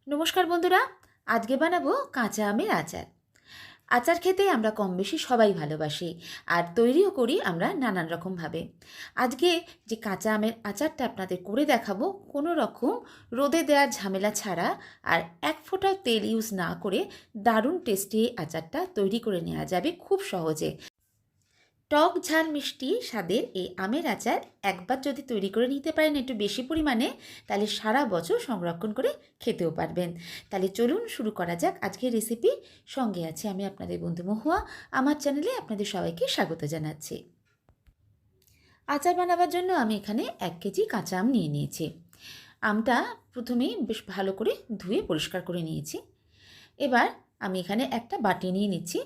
নমস্কার বন্ধুরা, আজকে বানাবো কাঁচা আমের আচার। আচার খেতে আমরা কম বেশি সবাই ভালোবাসি, আর তৈরিও করি আমরা নানান রকমভাবে। আজকে যে কাঁচা আমের আচারটা আপনাদের করে দেখাবো, কোনো রকম রোদে দেওয়ার ঝামেলা ছাড়া আর এক ফোঁটাও তেল ইউজ না করে দারুণ টেস্টি এই আচারটা তৈরি করে নেওয়া যাবে খুব সহজে। টক ঝাল মিষ্টি স্বাদের এই আমের আচার একবার যদি তৈরি করে নিতে পারেন একটু বেশি পরিমাণে, তাহলে সারা বছর সংরক্ষণ করে খেতেও পারবেন। তাহলে চলুন শুরু করা যাক আজকের রেসিপি। সঙ্গে আছে আমি আপনাদের বন্ধু মহুয়া। আমার চ্যানেলে আপনাদের সবাইকে স্বাগত জানাচ্ছি। আচার বানাবার জন্য আমি এখানে 1 কেজি কাঁচা আম নিয়ে নিয়েছি। আমটা প্রথমেই বেশ ভালো করে ধুয়ে পরিষ্কার করে নিয়েছি। এবার আমি এখানে একটা বাটি নিয়ে নিচ্ছি।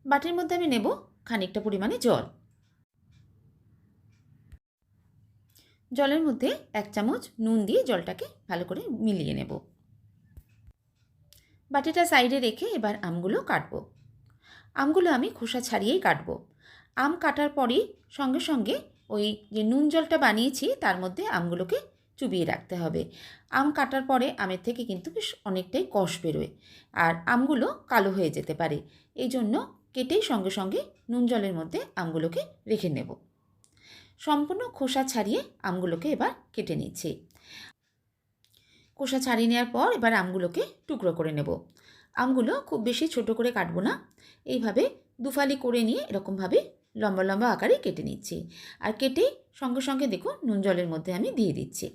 বাটির মধ্যে আমি নেব খানিকটা পরিমাণে জল। জলের মধ্যে 1 চামচ নুন দিয়ে জলটাকে ভালো করে মিলিয়ে নেব। বাটিটা সাইডে রেখে এবার আমগুলো কাটবো। আমগুলো আমি খোসা ছাড়িয়েই কাটবো। আম কাটার পরেই সঙ্গে সঙ্গে ওই যে নুন জলটা বানিয়েছি তার মধ্যে আমগুলোকে চুবিয়ে রাখতে হবে। আম কাটার পরে আমের থেকে কিন্তু বেশ অনেকটাই কষ বেরোয়, আর আমগুলো কালো হয়ে যেতে পারে। এই জন্য কেটেই সঙ্গে সঙ্গে নুন জলের মধ্যে আমগুলোকে রেখে নেব। সম্পূর্ণ খোসা ছাড়িয়ে আমগুলোকে এবার কেটে নিচ্ছি। খোসা ছাড়িয়ে নেওয়ার পর এবার আমগুলোকে টুকরো করে নেব। আমগুলো খুব বেশি ছোট করে কাটবো না, এইভাবে দুফালি করে নিয়ে এরকমভাবে লম্বা লম্বা আকারে কেটে নিচ্ছি। আর কেটেই সঙ্গে সঙ্গে দেখুন নুন জলের মধ্যে আমি দিয়ে দিচ্ছি।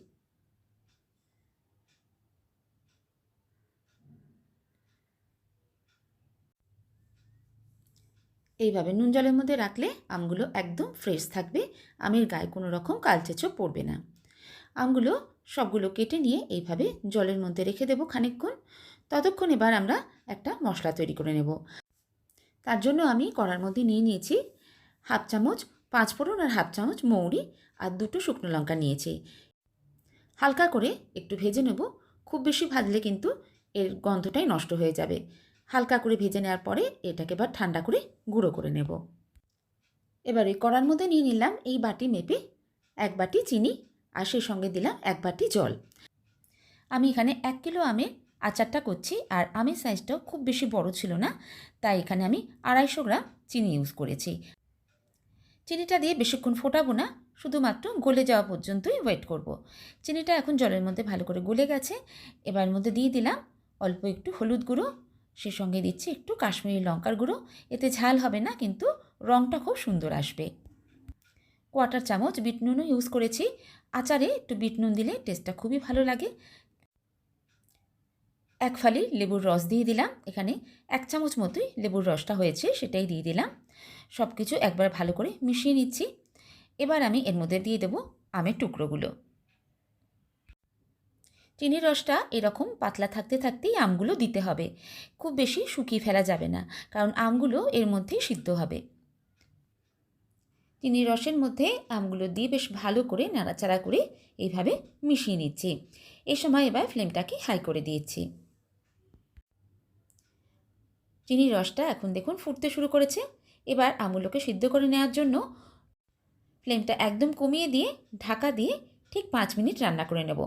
এইভাবে নুন জলের মধ্যে রাখলে আমগুলো একদম ফ্রেশ থাকবে, আমের গায়ে কোনো রকম কালচেঁচো পড়বে না। আমগুলো সবগুলো কেটে নিয়ে এইভাবে জলের মধ্যে রেখে দেবো খানিকক্ষণ। ততক্ষণ এবার আমরা একটা মশলা তৈরি করে নেব। তার জন্য আমি কড়ার মধ্যে নিয়ে নিয়েছি 1/2 চামচ পাঁচফোড়ন আর 1/2 চামচ মৌরি আর 2টো শুকনো লঙ্কা নিয়েছি। হালকা করে একটু ভেজে নেব। খুব বেশি ভাজলে কিন্তু এর গন্ধটাই নষ্ট হয়ে যাবে। হালকা করে ভেজে নেওয়ার পরে এটাকে এবার ঠান্ডা করে গুঁড়ো করে নেব। এবার ওই কড়ার মধ্যে নিয়ে নিলাম এই বাটি মেপে 1 বাটি চিনি, আর সেই সঙ্গে দিলাম 1 বাটি জল। আমি এখানে 1 কিলো আমের আচারটা করছি, আর আমের সাইজটাও খুব বেশি বড় ছিল না, তাই এখানে আমি 250 গ্রাম চিনি ইউজ করেছি। চিনিটা দিয়ে বেশিক্ষণ ফোটাবো না, শুধুমাত্র গলে যাওয়া পর্যন্তই ওয়েট করব। চিনিটা এখন জলের মধ্যে ভালো করে গলে গেছে। এবার মধ্যে দিয়ে দিলাম অল্প একটু হলুদ গুঁড়ো, সে সঙ্গে দিচ্ছি একটু কাশ্মীরি লঙ্কার গুঁড়ো। এতে ঝাল হবে না, কিন্তু রঙটা খুব সুন্দর আসবে। 1/4 চামচ বিট নুনও ইউজ করেছি। আচারে একটু বিট নুন দিলে টেস্টটা খুবই ভালো লাগে। 1 ফালি লেবুর রস দিয়ে দিলাম। এখানে 1 চামচ মতোই লেবুর রসটা হয়েছে, সেটাই দিয়ে দিলাম। সব কিছু একবার ভালো করে মিশিয়ে নিচ্ছি। এবার আমি এর মধ্যে দিয়ে দেবো আমের টুকরোগুলো। চিনির রসটা এরকম পাতলা থাকতে থাকতেই আমগুলো দিতে হবে, খুব বেশি শুকিয়ে ফেলা যাবে না, কারণ আমগুলো এর মধ্যেই সিদ্ধ হবে। চিনির রসের মধ্যে আমগুলো দিয়ে বেশ ভালো করে নাড়াচাড়া করে এইভাবে মিশিয়ে নিচ্ছি। এই সময় এবার ফ্লেমটাকে হাই করে দিয়েছি। চিনির রসটা এখন দেখুন ফুটতে শুরু করেছে। এবার আমগুলোকে সিদ্ধ করে নেওয়ার জন্য ফ্লেমটা একদম কমিয়ে দিয়ে ঢাকা দিয়ে ঠিক 5 মিনিট রান্না করে নেব।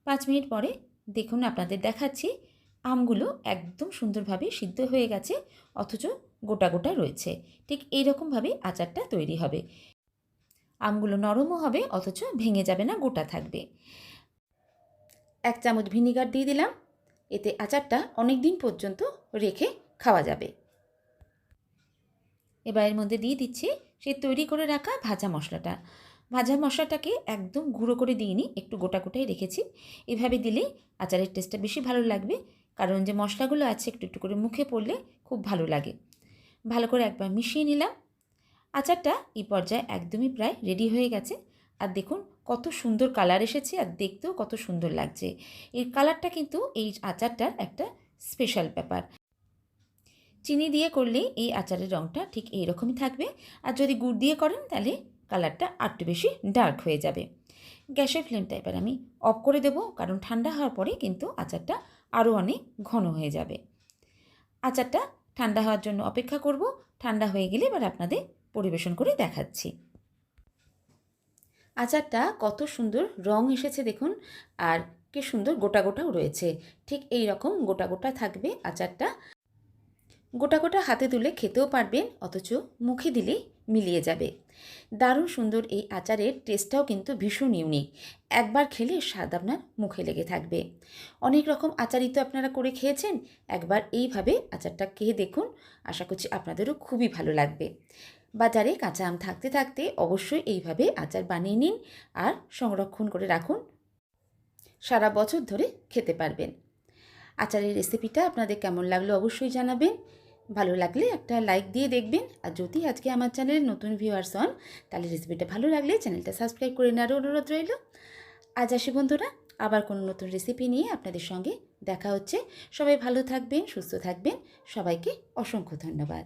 5 মিনিট পরে দেখুন আপনাদের দেখাচ্ছি, আমগুলো একদম সুন্দরভাবে সিদ্ধ হয়ে গেছে, অথচ গোটা গোটা রয়েছে। ঠিক এইরকমভাবে আচারটা তৈরি হবে। আমগুলো নরমও হবে, অথচ ভেঙে যাবে না, গোটা থাকবে। 1 চামচ ভিনিগার দিয়ে দিলাম, এতে আচারটা অনেক দিন পর্যন্ত রেখে খাওয়া যাবে। এবার এর মধ্যে দিয়ে দিচ্ছি সেই তৈরি করে রাখা ভাজা মশলাটা। ভাজা মশলাটাকে একদম গুঁড়ো করে দিইনি, একটু গোটা গোটাই রেখেছি। এভাবে দিলেই আচারের টেস্টটা বেশি ভালো লাগবে, কারণ যে মশলাগুলো আছে একটু একটু করে মুখে পড়লে খুব ভালো লাগে। ভালো করে একবার মিশিয়ে নিলাম। আচারটা এই পর্যায়ে একদমই প্রায় রেডি হয়ে গেছে। আর দেখুন কত সুন্দর কালার এসেছে, আর দেখতেও কত সুন্দর লাগছে। এই কালারটা কিন্তু এই আচারটার একটা স্পেশাল ব্যাপার। চিনি দিয়ে করলে এই আচারের রঙটা ঠিক এই রকমই থাকবে, আর যদি গুড় দিয়ে করেন তাহলে কালারটা আরটু বেশি ডার্ক হয়ে যাবে। গ্যাসের ফ্লেমটা এবার আমি অফ করে দেবো, কারণ ঠান্ডা হওয়ার পরে কিন্তু আচারটা আরও অনেক ঘন হয়ে যাবে। আচারটা ঠান্ডা হওয়ার জন্য অপেক্ষা করব। ঠান্ডা হয়ে গেলে এবার আপনাদের পরিবেশন করে দেখাচ্ছি। আচারটা কত সুন্দর রং এসেছে দেখুন, আর কি সুন্দর গোটা গোটাও রয়েছে। ঠিক এই রকম গোটা গোটা থাকবে আচারটা। গোটা গোটা হাতে তুলে খেতেও পারবেন, অথচ মুখে দিলেই মিলিয়ে যাবে। দারুণ সুন্দর এই আচারের টেস্টটাও কিন্তু ভীষণ ইউনিক। একবার খেলে স্বাদ আপনার মুখে লেগে থাকবে। অনেক রকম আচারই তো আপনারা করে খেয়েছেন, একবার এইভাবে আচারটা খেয়ে দেখুন, আশা করছি আপনাদেরও খুবই ভালো লাগবে। বাজারে কাঁচা আম থাকতে থাকতে অবশ্যই এইভাবে আচার বানিয়ে নিন আর সংরক্ষণ করে রাখুন, সারা বছর ধরে খেতে পারবেন। আচারের রেসিপিটা আপনাদের কেমন লাগলো অবশ্যই জানাবেন। ভালো লাগলে একটা লাইক দিয়ে দেখবেন, আর যদি আজকে আমার চ্যানেলে নতুন ভিউয়ার্স হন তাহলে রেসিপিটা ভালো লাগলে চ্যানেলটা সাবস্ক্রাইব করে নেওয়ার অনুরোধ রইল। আজ আসি বন্ধুরা, আবার কোনো নতুন রেসিপি নিয়ে আপনাদের সঙ্গে দেখা হচ্ছে। সবাই ভালো থাকবেন, সুস্থ থাকবেন। সবাইকে অসংখ্য ধন্যবাদ।